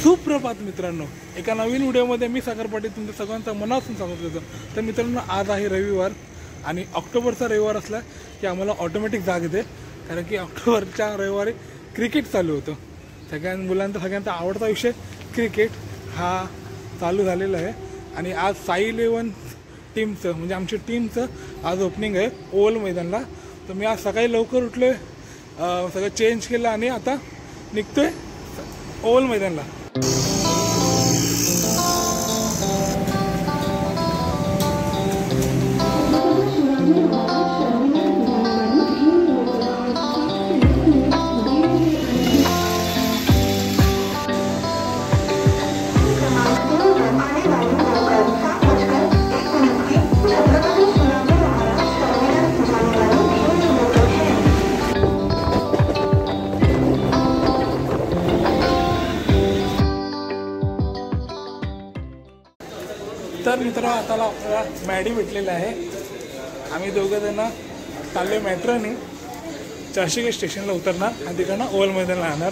सुप्रभात मित्रांनो, एका नवीन व्हिडिओमध्ये मी सागर पाटील तुमच्या सगळ्यांचं मनापासून स्वागत करतो। तर मित्रांनो, आज आहे रविवार आणि ऑक्टोबरचा रविवार असला की आम्हाला ऑटोमॅटिक जाग येते, कारण की ऑक्टोबरच्या रविवारी क्रिकेट चालू होतं। सगळ्यांचा आवडता विषय क्रिकेट हा चालू झालेला आहे आणि आज साई 11 टीमचं म्हणजे आमच्या टीमचं आज ओपनिंग आहे ओव्हल मैदानला। तर मी आज सकाळी लवकर उठलो, सगळं चेंज केलं आणि आता निघतोय ओव्हल मैदानला। तर मित्रांनो, आता आपल्याला मॅडी भेटलेला आहे। आम्ही दोघं जण चाललोय मेट्रोने चर्चगेट स्टेशनला उतरणार आणि तिकडनं ओव्हल मैदानला जाणार।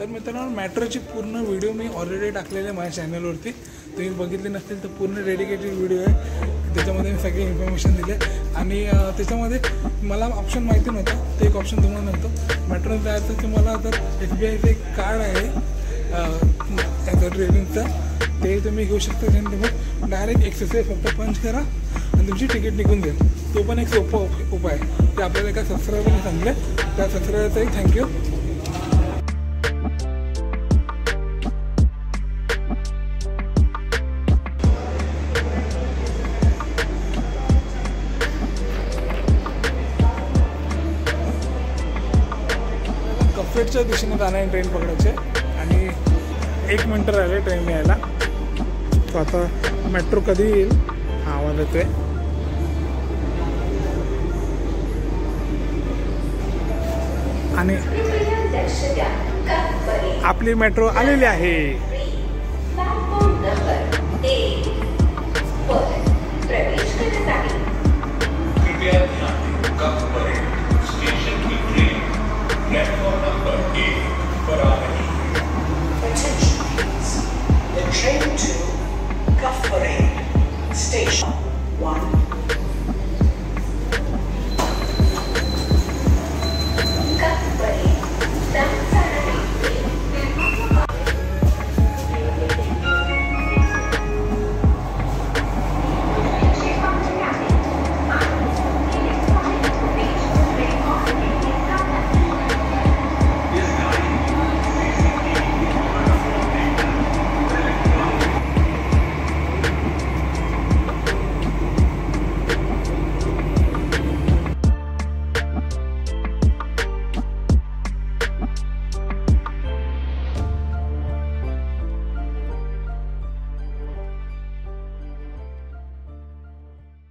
तर मित्रांनो, मेट्रोची पूर्ण व्हिडिओ मी ऑलरेडी टाकलेली आहे माझ्या चॅनलवरती, तुम्ही बघितले नसतील तर पूर्ण डेडिकेटेड व्हिडिओ आहे, त्याच्यामध्ये मी सगळी इन्फॉर्मेशन दिले। आणि त्याच्यामध्ये मला ऑप्शन माहिती नव्हतं, ते एक ऑप्शन तुम्हाला नव्हतं मेट्रो जायचं की मला जर SBIचं एक कार्ड आहे याचं ट्रेनिंगचं, ते तुम्ही घेऊ शकता। आणि तुम्ही डायरेक्ट एक्सरसाइज फक्त पंच करा आणि तुमची तिकीट निघून देईल। तो पण एक सोपा उपाय आहे, ते आपल्याला एका सबस्क्रायबरने सांगले, त्या सबस्क्रायबरचाही थँक्यू। कफेटच्या दिशेने जाणारी ट्रेन पकडायचे आणि 1 मिनिट राहिले ट्रेन यायला। तो आता मेट्रो कधी येईल हा आवाज येतोय। आणि आपली मेट्रो आलेली आहे।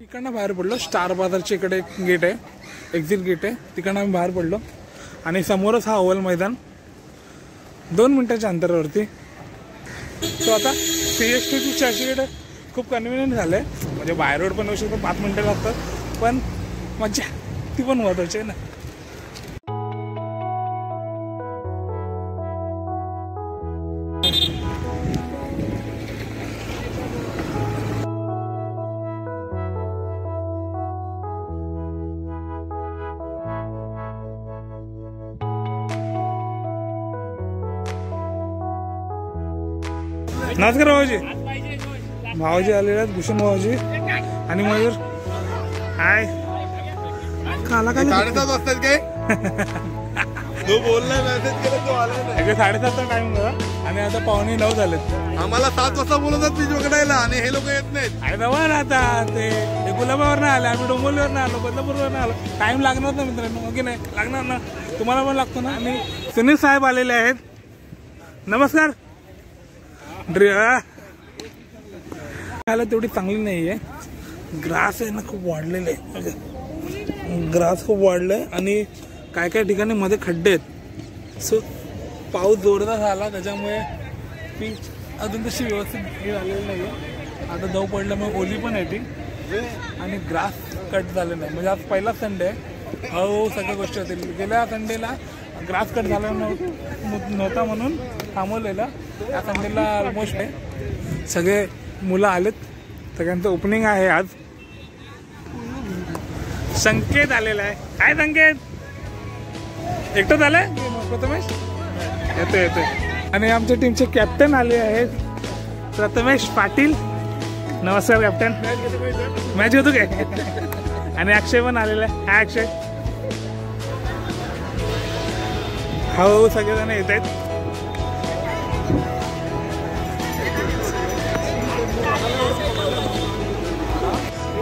तिकडनं बाहेर पडलो, स्टार बाजारच्या इकडे एक गेट आहे, एक्झिट गेट आहे, तिकडनं आम्ही बाहेर पडलो आणि समोरच हा ओव्हल मैदान 2 मिनिटाच्या अंतरावरती। तो आता CST टू चर्चगेट खूप कन्व्हिनियंट झालं आहे, म्हणजे बाय रोड पण येऊ शकतो, 5 मिनिटं लागतात, पण मजा ती पण महत्त्वाची आहे ना। नमस्कार भाऊजी, भाऊजी आलेले आहेत, भूषण भाऊजी आणि मयूर। हाय, काला काय 7:30 वाजतात काय तो बोलला, मेसेज केला तो आला नाही। 7:30चा टाइम झाला आणि आता 8:45 झालेत। आम्हाला 7 वाजता बोलवतात बीच पकडायला आणि हे लोक येत नाहीत। अरे नवा ना, आता ते गुलाबावर आले, आम्ही डोंबिवलीवर आलो, बदलापूरवर आलो, टाइम लागणार ना मित्रांनो, की नाही लागणार ना, तुम्हाला पण लागतो ना। आणि सुनील साहेब आलेले आहेत, नमस्कार। खायला तेवढी चांगली नाही आहे, ग्रास आहे ना खूप वाढलेले आहे, ग्रास खूप वाढलाय आणि काय काय ठिकाणी मध्ये खड्डे आहेत। सो पाऊस जोरदार झाला त्याच्यामुळे पीच अजून तशी व्यवस्थित हे झालेली नाही आहे। आता दव पडल्यामुळे ओली पण येते आणि ग्रास कट झालेला आहे, म्हणजे आज पहिला संडे आहे हो सगळ्या गोष्टी होतील. गेल्या संडेला ग्रास कट झाला नव्हता म्हणून थांबवलेलं. या संडेला ऑलमोस्ट आहे. सगळे मुलं आलेत. सगळ्यांचं ओपनिंग आहे आज. संकेत आलेला आहे. काय संकेत एकटंच आलंय प्रथमेश? येतोय. आणि आमच्या टीमचे कॅप्टन आले आहेत प्रथमेश पाटील. नमस्कार कॅप्टन. मॅच होतो काय? आणि अक्षय पण आलेला आहे. हा अक्षय. हो सगळेजण येत आहेत.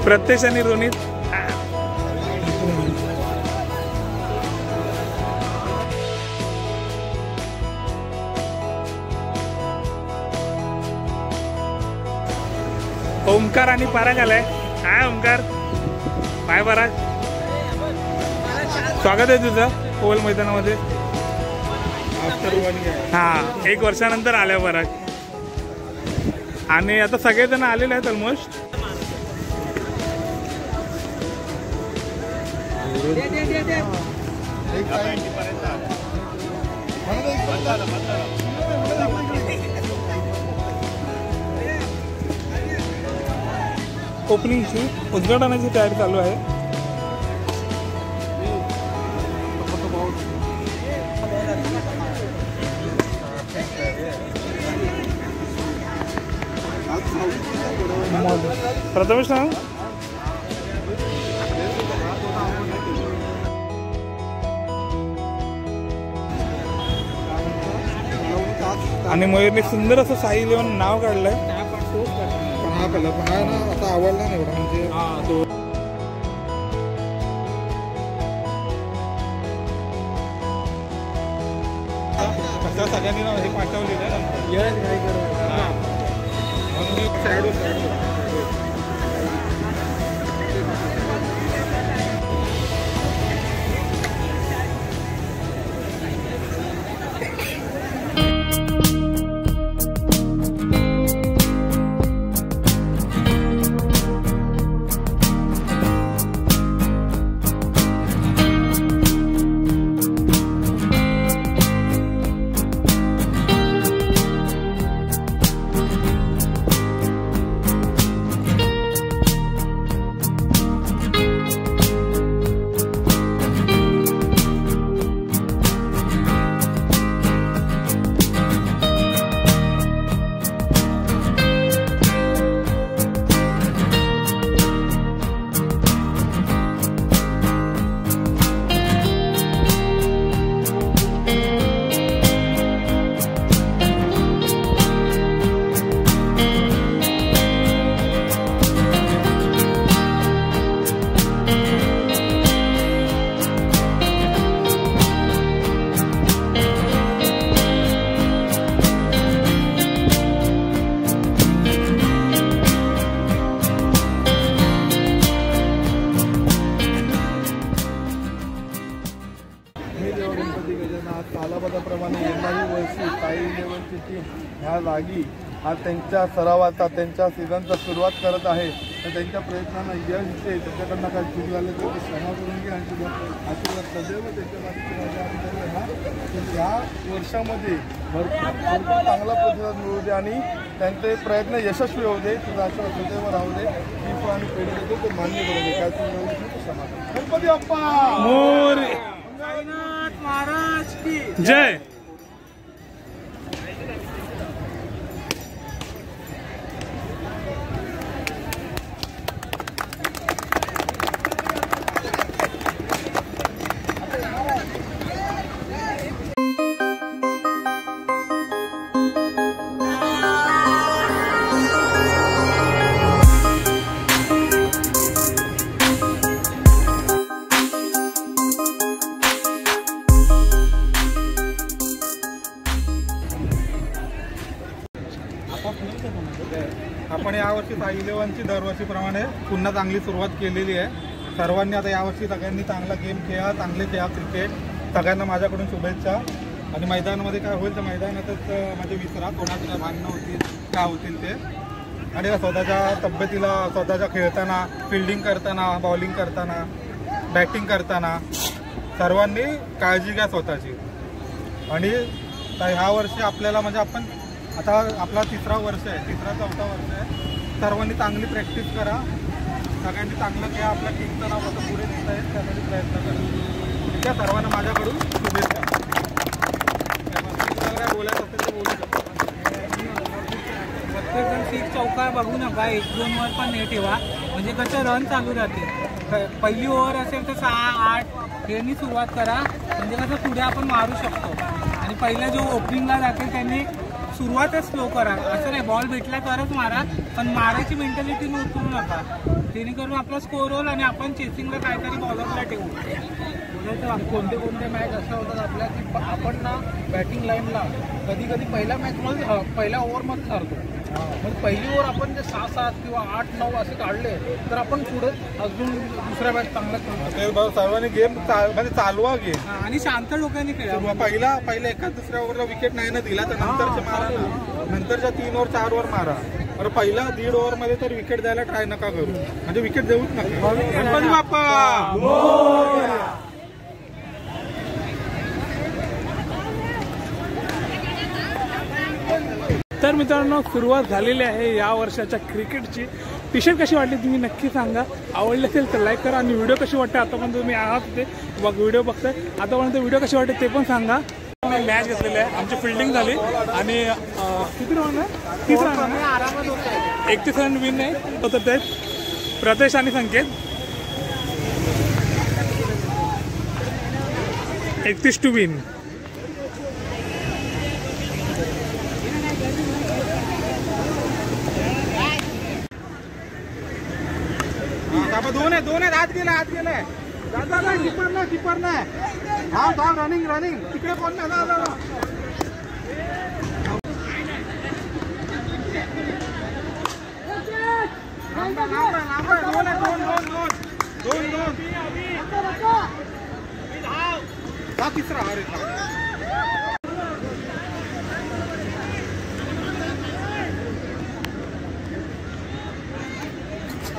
प्रत्येश आणि रोनित. ओमकार आणि पराग आलाय. काय ओमकार? काय पराग? स्वागत आहे तुझं ओवल मैदानामध्ये. हा 1 वर्षानंतर आल्या पराग. आणि आता सगळेजण आलेले आहेत ऑलमोस्ट. ओपनिंगची उद्घाटनाची तयारी चालू आहे. प्रथमेश ना आणि मयूरने सुंदर असं साई लिहून नाव काढलंय. पण हा ना आता आवडला नाही एवढा म्हणजे सगळ्यांनी ना हे पाठवलेलं कालाबद्धाप्रमाणे यंदाही वर्षी साई लेवलची टीम ह्या जागी आज त्यांच्या सरावाचा त्यांच्या सीझनचा सुरुवात करत आहे. तर त्यांच्या प्रयत्नांना यश दिसेल. त्याच्याकडनं काय चूक झालं तर ते क्षमा करून घे आणि आशीर्वाद सदैव त्यांच्या पाठीशी ह्या वर्षामध्ये भरपूर चांगला प्रतिसाद मिळू दे आणि त्यांचे प्रयत्न यशस्वी होऊ दे. तुझा आशीर्वाद सदैव राहू दे. टीफ आणि पेढी देतो ते मान्य करू दे. काय चूक झाली ते क्षमा कर. गणपती बाप्पा मोरया. महाराज की जय. आपण यावर्षी साई इलेव्हनची दरवर्षीप्रमाणे पुन्हा चांगली सुरुवात केलेली आहे. सर्वांनी आता यावर्षी सगळ्यांनी चांगला गेम खेळा, चांगले खेळा क्रिकेट. सगळ्यांना माझ्याकडून शुभेच्छा. आणि मैदानामध्ये काय होईल तर मैदानातच म्हणजे विसरा कोणाची काय भांडणं होतील काय होतील ते. आणि स्वतःच्या तब्येतीला स्वतःच्या खेळताना फिल्डिंग करताना बॉलिंग करताना बॅटिंग करताना सर्वांनी काळजी घ्या स्वतःची. आणि ह्या वर्षी आपल्याला म्हणजे आपण आता आपला 3रा वर्ष आहे, 3रा-4था वर्ष आहे. सर्वांनी चांगली प्रॅक्टिस करा, सगळ्यांनी चांगलं खेळा, आपल्या टीमचं नाव कसं पुढे नेता येईल त्यासाठी प्रयत्न करा. ठीक आहे, सर्वांना माझ्याकडून शुभेच्छा. काय बोलायचं असेल तर बोलू शकतो. प्रत्येकजण 6 चौका बघू नका, 1-2 वर पण नाही ठेवा, म्हणजे कसं रन चालू राहते. पहिली ओव्हर असेल तर 6-8 यांनी सुरुवात करा, म्हणजे कसं पुढे आपण मारू शकतो. आणि पहिला जो ओपनिंगला जाते त्यांनी सुरुवातच स्लो करा, असं नाही बॉल भेटला तरच मारा, पण मारायची मेंटॅलिटीने उतरू नका, जेणेकरून आपला स्कोर होईल आणि आपण चेसिंगला काहीतरी बॉलरला ठेवू. कोणते कोणते मॅच असं होतात आपल्या की आपण ना बॅटिंग लाईनला कधी कधी पहिल्या मॅचमध्ये पहिल्या ओव्हरमध्ये हरतो. मग पहिली ओव्हर आपण जे 6-7 किंवा 8-9 असे काढले तर आपण पुढे अजून दुसऱ्या मॅच चांगल्या खेळतो. सर्वांनी गेम म्हणजे चालवा गेम आणि शांत डोक्याने खेळा. पहिला एका दुसऱ्या ओव्हरला विकेट नाही ना दिला तर नंतरच्या मारा ना, नंतरच्या 3 ओव्हर 4 ओव्हर मारा. बरं पहिला 1.5 ओव्हरमध्ये तर विकेट द्यायला ट्राय नका करू, म्हणजे विकेट देऊच नका. गणपती बाप्पा. तर मित्रांनो, सुरुवात झालेली आहे या वर्षाच्या क्रिकेटची. टी-शर्ट कशी वाटली तुम्ही नक्की सांगा. आवडली असेल तर लाईक करा. आणि व्हिडिओ कशी वाटते, आतापर्यंत तुम्ही आहात ते व्हिडिओ बघताय, आतापर्यंत व्हिडिओ कशी वाटते ते पण सांगा. मॅच घेतलेली आहे, आमची फिल्डिंग झाली आणि किती रन आहे? 30 रन आहे, 31 रन विन आहे होतं ते प्रतेश आणि संकेत. 31 टू विन. दोन आहे आत गेलाय किपर नाही. धाव रनिंग तिकडे कोण नाही. दोन 3रा.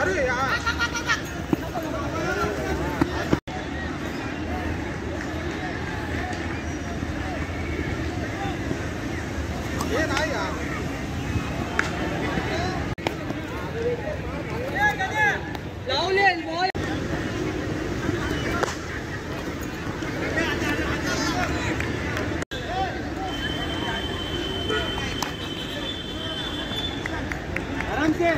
अरे यार ये नाही यार. आराम से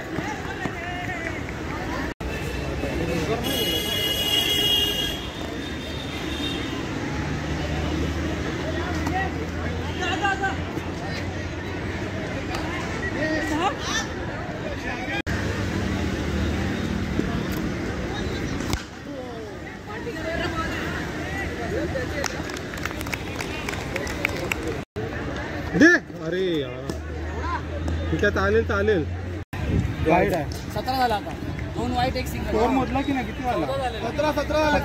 दे. अरे यार ठीक आहे, चालेल. वाईट आहे. 17 झाला आता, 2 वाईट 1 सिंगल. स्कोर मोजला की नाही, किती झाला? 17. यार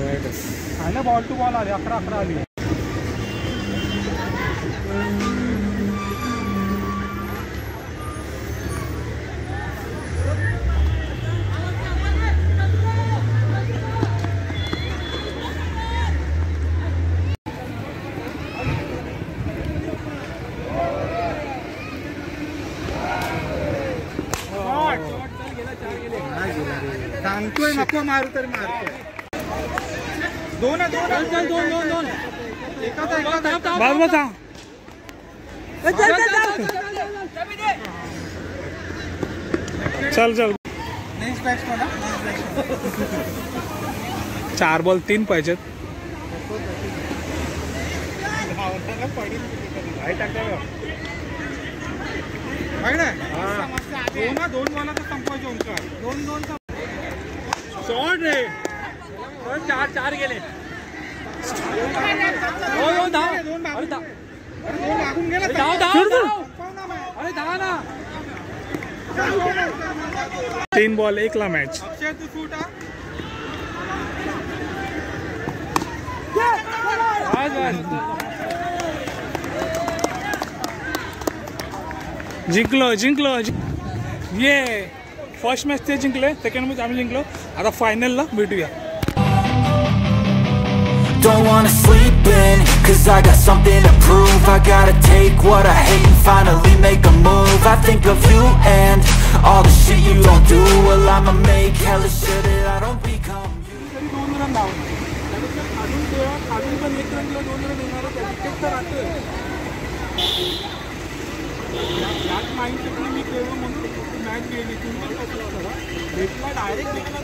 वाईट बॉल टू बॉल आली, 11 आली. सांगतोय नको मारू तरी मारतो. 2 बाबा चल 4 बॉल 3 पाहिजेत. दोन बॉलाचं संपवायचे ओंकार. दोन शॉट रे. 4 गेले. लागून गेला. अरे धावा ना. 3 बॉल 1 ला मॅच. अक्षय तू शूट हा. जिंकलो. ये फर्स्ट मॅच ते जिंकले, सेकंड मॅच आम्ही जिंकलो. आता फायनलला भेटूया. Don't wanna sleep in, cause I got something to prove. I gotta take what I hate and finally make a move. I think of you and all the shit you don't do. Well, I'ma make hella sure that I don't become you. दोन run धावले. अजून पण 1 run किंवा 2 run येणार याच माइंडसेटने मी केलं म्हणून match गेली. भेटला डायरेक्ट भेटला.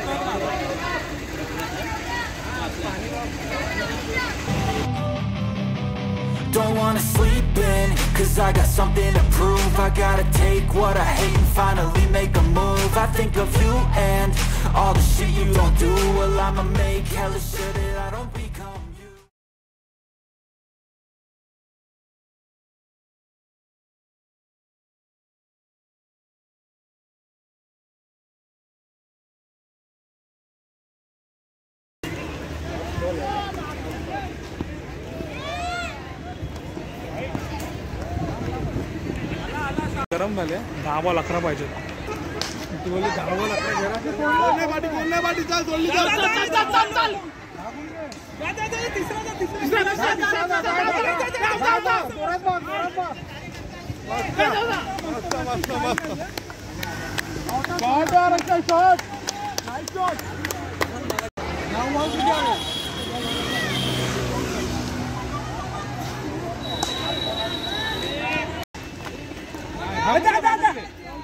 Don't wanna sleep in, cause I got something to prove. I gotta take what I hate and finally make a move. I think of you and all the shit you don't do. Well, I'ma make hella sure that I don't become you. गरम झाले. 10 ball 11 पाहिजे. तू बोलली 10 ball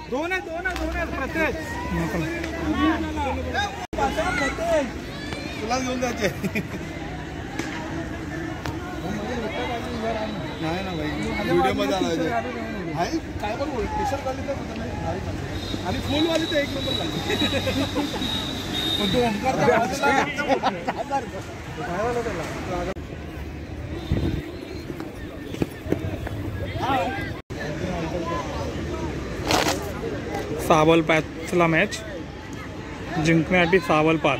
दोन प्रत्येक. तुला घेऊन जायचे नाही ना भाई. व्हिडिओ मध्ये आणायचे आहे काय पण बोल. प्रेशर काढली तर आणि फुलवाली तर 1 नंबर झाली. पण तो ओंकार6 बॉल 5 ला मॅच. जिंकण्यासाठी 6 बॉल 5.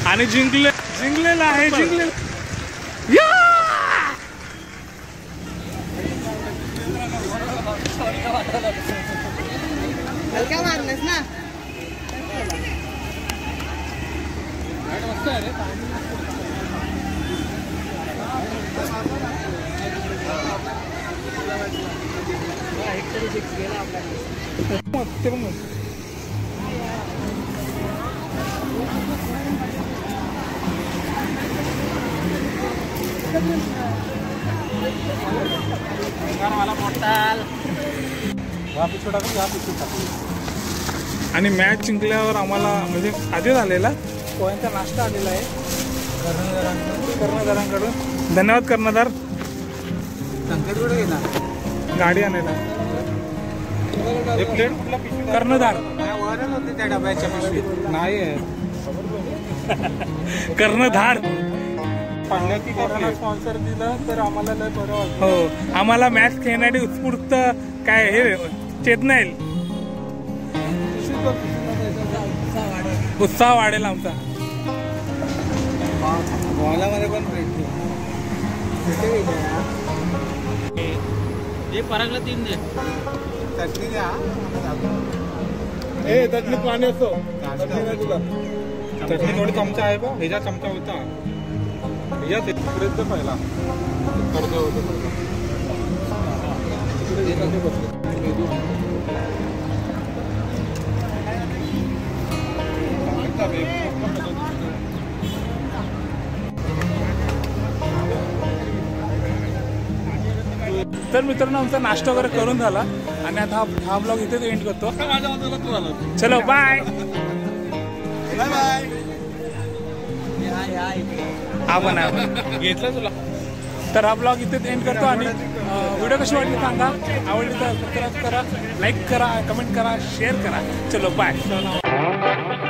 आणि जिंकलेला आहे. हलक्या मारलंस ना. आणि मॅच जिंकल्यावर आम्हाला म्हणजे आधी झालेला पोह्यांचा नाश्ता आलेला आहे कर्णधारांकडून. धन्यवाद कर्णधार. संकेतकडे गेला गाडी आणायला. कर्णधार वरच होते त्या डब्याच्या पिशवीत. नाही कर्णधार पाण्याची स्पॉन्सर दिलं तर आम्हाला लय बरं वाटतं. हो. आम्हाला मॅच खेळण्यासाठी उत्स्फूर्त काय हे चेतना येईल. उत्साह वाढेल आमचा. बॉलामध्ये पण हे परागला 3 दे. चटणी द्या. ए त्यातली पाणी असतो तुला. चटणी थोडी चमचा आहे बा. ह्याचा चमचा होता. याच इकडेच पहिला कर्ज होतं. तर मित्रांनो आमचा नाश्ता वगैरे करून झाला आणि आता हा ब्लॉग इथेच एंड करतो. चलो बाय. आपण घेतलं तुला. तर हा ब्लॉग इथेच एंड करतो आणि व्हिडिओ कशी वाटली सांगा. आवडली तर सबस्क्राईब करा, लाईक करा, कमेंट करा, शेअर करा. चलो बाय.